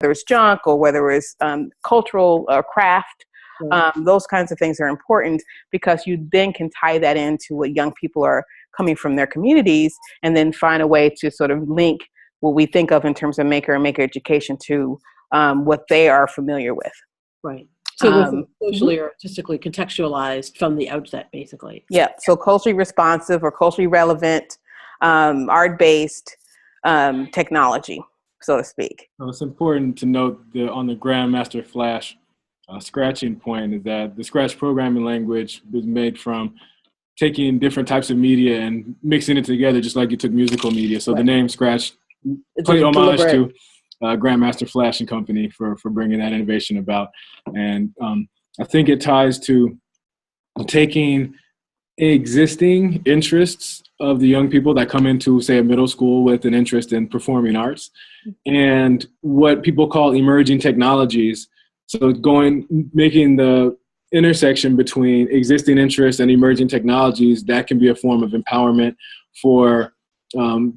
it's junk or whether it's cultural craft. Those kinds of things are important because you then can tie that into what young people are coming from their communities, and then find a way to sort of link what we think of in terms of maker and maker education to what they are familiar with. Right. So socially or artistically contextualized from the outset, basically. Yeah. So culturally responsive or culturally relevant, art-based technology, so to speak. Well, it's important to note on the Grandmaster Flash scratching point is that the Scratch programming language was made from taking different types of media and mixing it together, just like you took musical media. So the name Scratch pay homage to Grandmaster Flash and Company for bringing that innovation about. And I think it ties to taking existing interests of the young people that come into, say, a middle school with an interest in performing arts and what people call emerging technologies. So making the intersection between existing interests and emerging technologies, that can be a form of empowerment for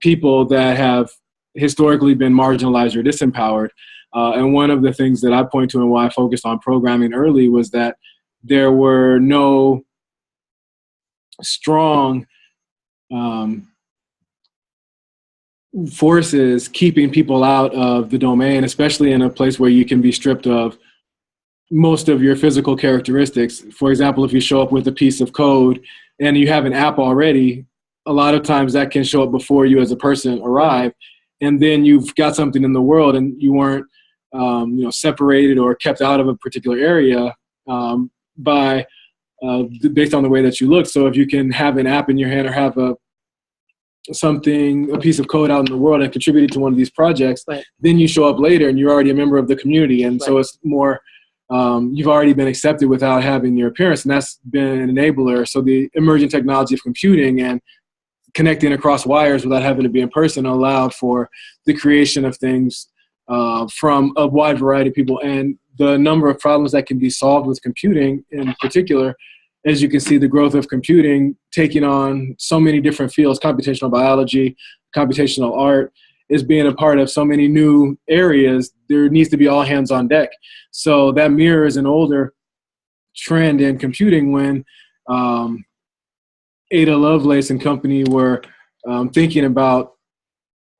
people that have historically been marginalized or disempowered. And one of the things that I point to and why I focused on programming early was that there were no strong forces keeping people out of the domain, especially in a place where you can be stripped of most of your physical characteristics. For example, if you show up with a piece of code and you have an app already, a lot of times that can show up before you as a person arrive. And then you've got something in the world and you weren't separated or kept out of a particular area based on the way that you look. So if you can have an app in your hand or have a piece of code out in the world and contributed to one of these projects, then you show up later and you're already a member of the community. And so it's more, you've already been accepted without having your appearance, and that's been an enabler. So the emerging technology of computing and connecting across wires without having to be in person allowed for the creation of things from a wide variety of people. And the number of problems that can be solved with computing in particular, as you can see, the growth of computing taking on so many different fields, computational biology, computational art, is being a part of so many new areas. There needs to be all hands on deck. So that mirrors an older trend in computing when Ada Lovelace and company were thinking about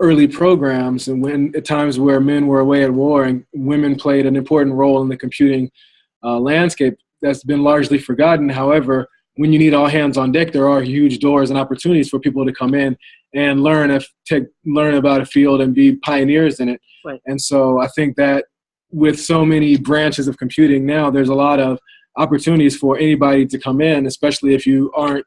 early programs, and when at times where men were away at war and women played an important role in the computing landscape, that's been largely forgotten. However, when you need all hands on deck, there are huge doors and opportunities for people to come in and learn about a field and be pioneers in it. Right. And so I think that with so many branches of computing now, there's a lot of opportunities for anybody to come in, especially if you aren't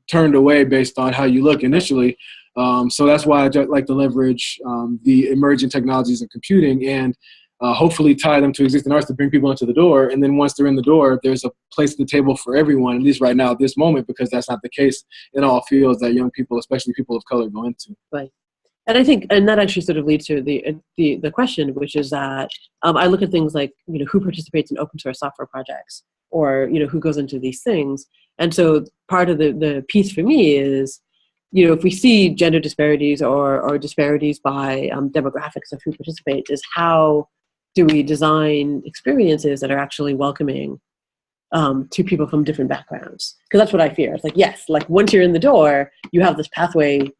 turned away based on how you look initially. So that's why I like to leverage the emerging technologies of computing and hopefully tie them to existing arts to bring people into the door. And then once they're in the door, there's a place at the table for everyone, at least right now at this moment, because that's not the case in all fields that young people, especially people of color, go into. Right. And I think, and that actually sort of leads to the question, which is that I look at things like, who participates in open source software projects, or, who goes into these things. And so part of the piece for me is, if we see gender disparities or disparities by demographics of who participates, is how do we design experiences that are actually welcoming to people from different backgrounds? Because that's what I fear. It's like, yes, like once you're in the door, you have this pathway,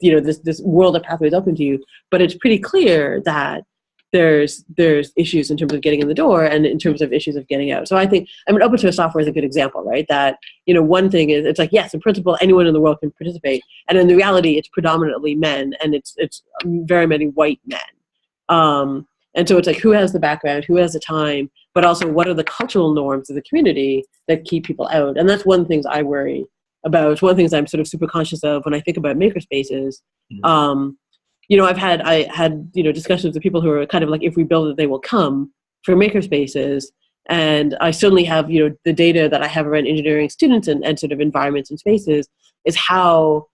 this world of pathways open to you, but it's pretty clear that there's issues in terms of getting in the door and in terms of issues of getting out. So I think, open source software is a good example, right? That, one thing is, it's like, yes, in principle, anyone in the world can participate. And in the reality, it's predominantly men, and it's very many white men. And so it's like, who has the background, who has the time, but also what are the cultural norms of the community that keep people out? And that's one of the things I worry about. It's one of the things I'm sort of super conscious of when I think about makerspaces. I had discussions with people who are kind of like, if we build it, they will come for makerspaces. And I certainly have, the data that I have around engineering students and sort of environments and spaces is how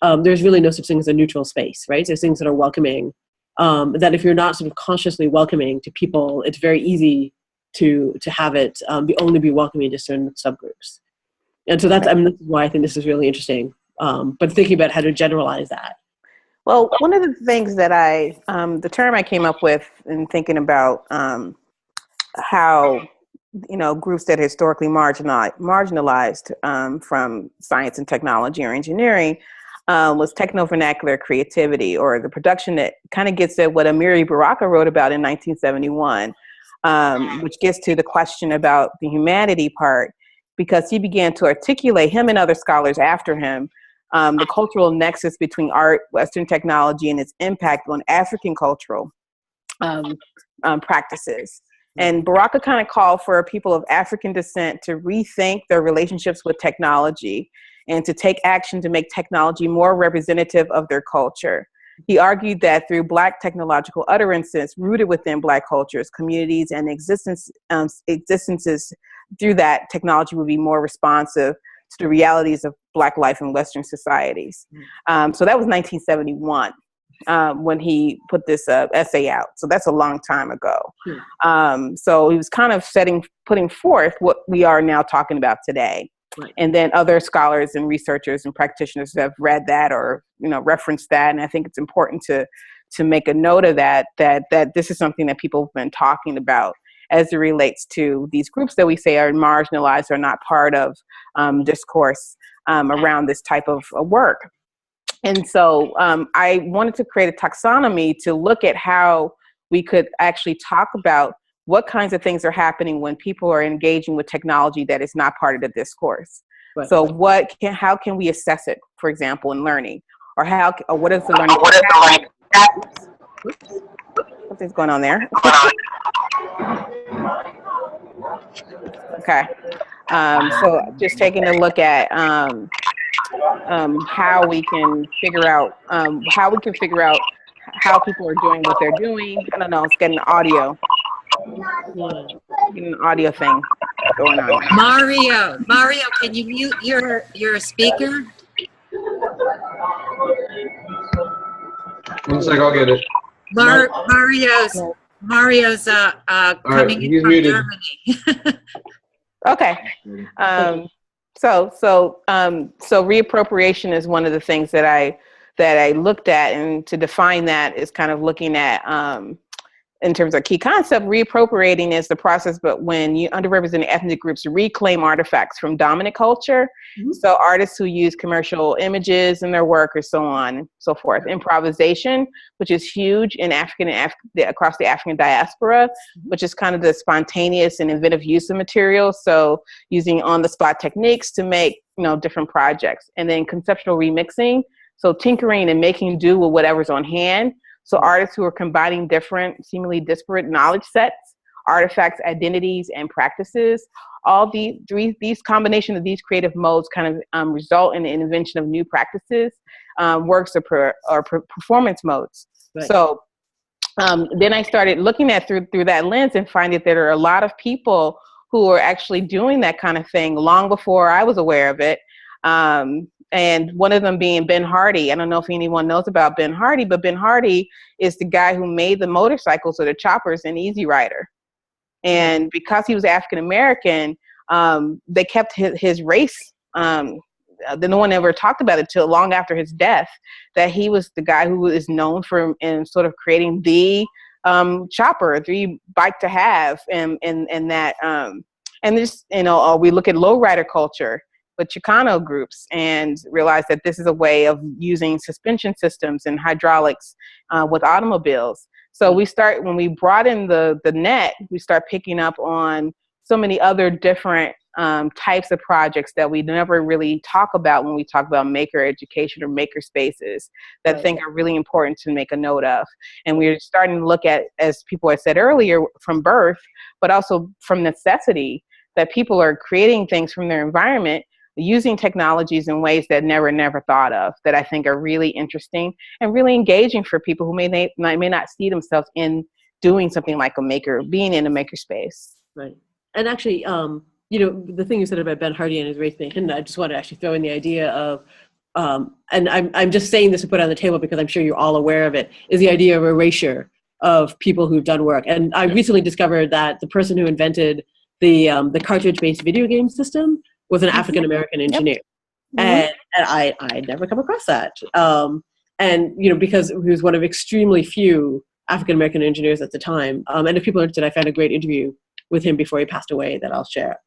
there's really no such thing as a neutral space, right? There's things that are welcoming. That if you're not sort of consciously welcoming to people, it's very easy to have it only be welcoming to certain subgroups. And so that's why I think this is really interesting. But thinking about how to generalize that. Well, one of the things that the term I came up with in thinking about how, groups that are historically marginalized from science and technology or engineering was techno-vernacular creativity, or the production that kind of gets at what Amiri Baraka wrote about in 1971, which gets to the question about the humanity part, because he began to articulate, him and other scholars after him, the cultural nexus between art, Western technology, and its impact on African cultural practices. And Baraka kind of called for people of African descent to rethink their relationships with technology and to take action to make technology more representative of their culture. He argued that through Black technological utterances rooted within Black cultures, communities, and existences, through that technology would be more responsive to the realities of Black life in Western societies. So that was 1971. When he put this essay out. So that's a long time ago. So he was kind of putting forth what we are now talking about today. Right. And then other scholars and researchers and practitioners have read that or, referenced that. And I think it's important to make a note of that this is something that people have been talking about as it relates to these groups that we say are marginalized or not part of discourse around this type of work. And so I wanted to create a taxonomy to look at how we could actually talk about what kinds of things are happening when people are engaging with technology that is not part of the discourse. Right. So how can we assess it, for example, in learning? Or what is the learning? Something's going on there. Okay. So just taking a look at how we can figure out how people are doing what they're doing. I don't know. It's getting audio. Getting an audio thing going on. Mario, can you mute your speaker? 1 sec, I'll get it. Mario's coming in from muted. Germany. Okay. So reappropriation is one of the things that I looked at, and to define that is kind of looking at, in terms of key concept, reappropriating is the process, but when underrepresented ethnic groups reclaim artifacts from dominant culture. Mm-hmm. So artists who use commercial images in their work or so on and so forth. Improvisation, which is huge in across the African diaspora, which is kind of the spontaneous and inventive use of materials. So using on-the-spot techniques to make, different projects. And then conceptual remixing, so tinkering and making do with whatever's on hand. So artists who are combining different, seemingly disparate knowledge sets, artifacts, identities, and practices. All these combination of these creative modes kind of result in the invention of new practices, works, or performance modes. Right. So then I started looking at through that lens and finding that there are a lot of people who are actually doing that kind of thing long before I was aware of it. And one of them being Ben Hardy. I don't know if anyone knows about Ben Hardy, but Ben Hardy is the guy who made the motorcycles or the choppers in Easy Rider. And because he was African American, they kept his race. No one ever talked about it till long after his death, that he was the guy who is known for in sort of creating the chopper, the bike to have, and that. And this, we look at lowrider culture with Chicano groups and realize that this is a way of using suspension systems and hydraulics with automobiles. So when we brought in the net, we start picking up on so many other different types of projects that we never really talk about when we talk about maker education or maker spaces that I think are really important to make a note of. And we're starting to look at, as people had said earlier, from birth, but also from necessity, that people are creating things from their environment, using technologies in ways that never thought of, that I think are really interesting and really engaging for people who may not see themselves in doing something like being in a maker space. Right. And actually, the thing you said about Ben Hardy and his race nation, I just want to actually throw in the idea of, and I'm just saying this to put on the table because I'm sure you're all aware of it, is the idea of erasure of people who've done work. And I recently discovered that the person who invented the cartridge-based video game system was an African-American engineer. Yep. And I never come across that. And, because he was one of extremely few African-American engineers at the time. And if people are interested, I found a great interview with him before he passed away that I'll share.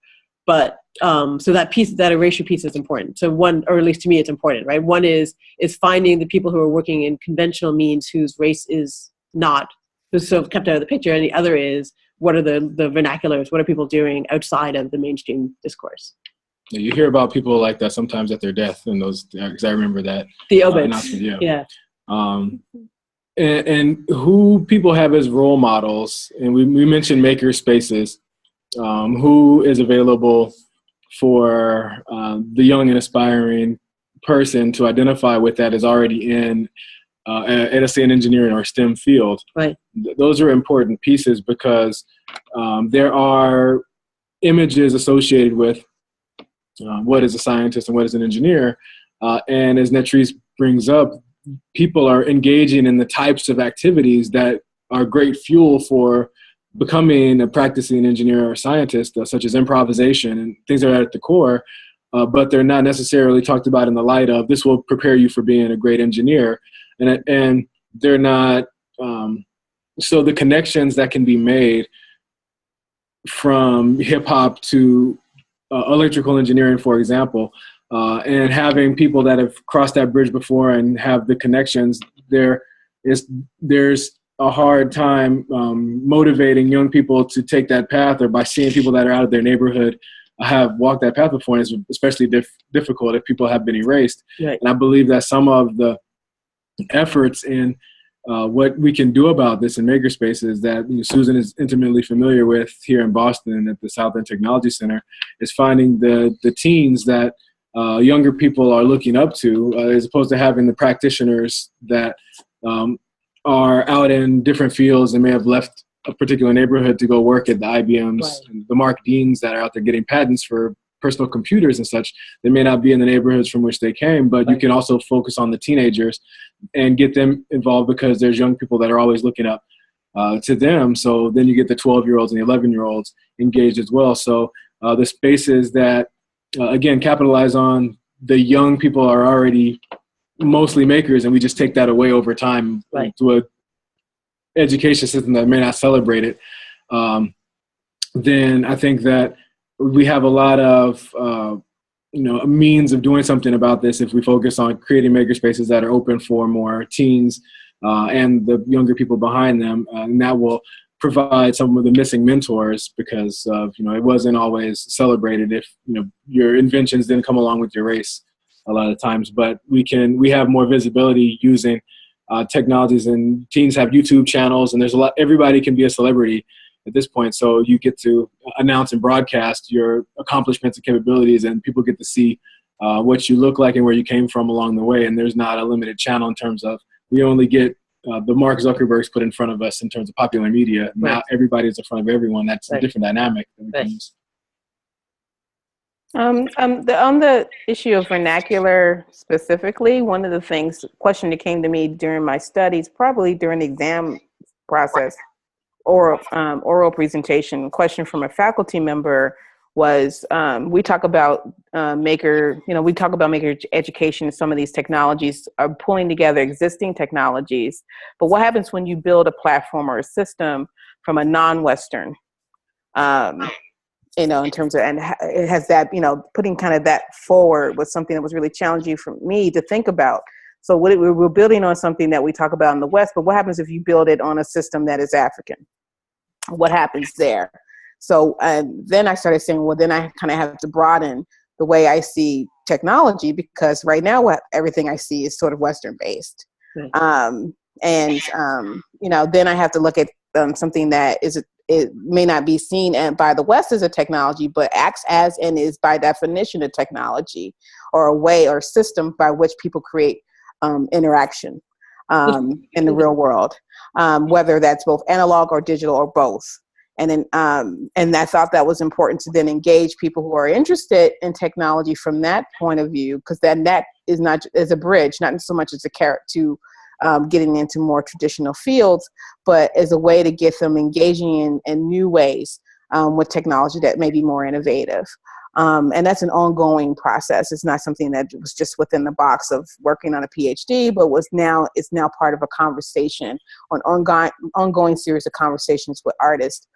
But so that erasure piece is important. So one, or at least to me, it's important, right? One is finding the people who are working in conventional means whose race is not, who's sort of kept out of the picture. And the other is, what are the vernaculars? What are people doing outside of the mainstream discourse? Yeah, you hear about people like that sometimes at their death, and those, because I remember that. The obits. Announcement, yeah. And who people have as role models, and we mentioned maker spaces. Who is available for the young and aspiring person to identify with that is already in say an engineering or STEM field. Right. Those are important pieces because there are images associated with what is a scientist and what is an engineer. And as Nettrice brings up, people are engaging in the types of activities that are great fuel for becoming a practicing engineer or scientist, such as improvisation and things that are at the core, but they're not necessarily talked about in the light of this will prepare you for being a great engineer. And they're not, so the connections that can be made from hip hop to electrical engineering, for example, and having people that have crossed that bridge before and have the connections, there's a hard time motivating young people to take that path, or by seeing people that are out of their neighborhood have walked that path before. And it's especially difficult if people have been erased. Right. And I believe that some of the efforts in what we can do about this in makerspaces that Susan is intimately familiar with here in Boston at the South End Technology Center is finding the teens that younger people are looking up to, as opposed to having the practitioners that are out in different fields and may have left a particular neighborhood to go work at the IBMs, right, and the Mark Deans that are out there getting patents for personal computers and such. They may not be in the neighborhoods from which they came, but right, you can also focus on the teenagers and get them involved because there's young people that are always looking up to them. So then you get the 12-year-olds and the 11-year-olds engaged as well. So the spaces that, again, capitalize on the young people are already mostly makers, and we just take that away over time, right, to a education system that may not celebrate it. Then I think that we have a lot of a means of doing something about this if we focus on creating makerspaces that are open for more teens and the younger people behind them, and that will provide some of the missing mentors because of it wasn't always celebrated if your inventions didn't come along with your race a lot of times. But we have more visibility using technologies, and teens have YouTube channels, and there's everybody can be a celebrity at this point. So you get to announce and broadcast your accomplishments and capabilities, and people get to see what you look like and where you came from along the way. And there's not a limited channel in terms of we only get the Mark Zuckerbergs put in front of us in terms of popular media. Right. Now everybody's in front of everyone. That's right, a different dynamic that we can use. On the issue of vernacular specifically, one of the question that came to me during my studies, probably during the exam process, oral presentation, question from a faculty member was, we talk about maker education. Some of these technologies are pulling together existing technologies, but what happens when you build a platform or a system from a non-Western, in terms of, and it has that, putting kind of that forward was something that was really challenging for me to think about. So we're building on something that we talk about in the West, but what happens if you build it on a system that is African? What happens there? So then I started saying, well, then I kind of have to broaden the way I see technology, because right now everything I see is sort of Western based. Right. Then I have to look at something that it may not be seen by the West as a technology, but acts as and is by definition a technology or a way or system by which people create interaction in the real world, whether that's both analog or digital or both. And then, and I thought that was important to then engage people who are interested in technology from that point of view, because then that is not as a bridge, not so much as a carrot to getting into more traditional fields, but as a way to get them engaging in new ways with technology that may be more innovative. And that's an ongoing process. It's not something that was just within the box of working on a PhD, but it's now part of a conversation, an ongoing series of conversations with artists